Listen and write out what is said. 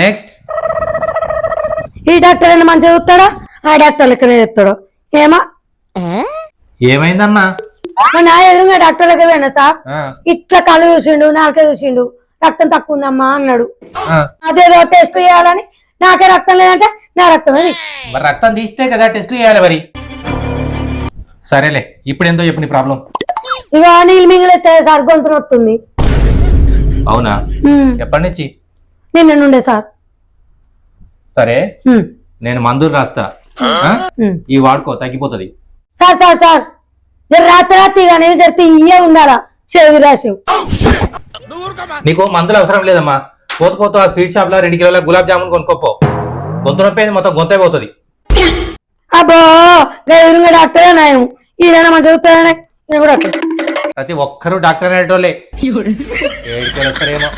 Next. ఈ doctor అయినా మంచిగా చూస్తాడా ఆ డాక్టర్ లెక్కనే చెప్తాడు ఏమా ఏమైందమ్మా? నా ఎదురుగా డాక్టర్ లెక్క పోయినా సార్ ఇట్లా కళ్ళు చూసిండు నాకే చూసిండు రక్తం తక్కువ ఉందమ్మా అన్నాడు. అదేదో టెస్ట్ చేయాలని నాకే రక్తం లేదంటే నా రక్తమే మరి రక్తం తీస్తే కదా టెస్ట్ చేయాలి మరి. సరేలే ఇప్పుడు ఎంతో చెప్పు నీ ప్రాబ్లం. ఇక నీళ్ళు మింగిలెత్తే సార్ గొంతు నొస్తుంది. అవునా? ఎప్పటి నుంచి? నిన్న నుండే సార్. సరే నేను మందులు రాస్తా, ఈ వాడుకో తగ్గిపోతుంది. సార్ సార్ సార్ రాత్రి రాత్రి కానీ జరిగితే ఇయ్యే ఉండాలా చెవి రాసి. నీకు మందులు అవసరం లేదమ్మా. పోతు ఆ స్వీట్ షాప్ లో 2 కిలోల గులాబ్ జామున్ కొనుక్కోపో. గొంతు నొప్పి గొంతు అయిపోతుంది. అబ్బో ఎదురుగా డాక్టరే నాయం ఈయన మంచిగా చూస్తాడనే నేను కూడా ప్రతి ఒక్కరూ డాక్టర్ అనేటోళ్ళే. 7 వస్తారేమో.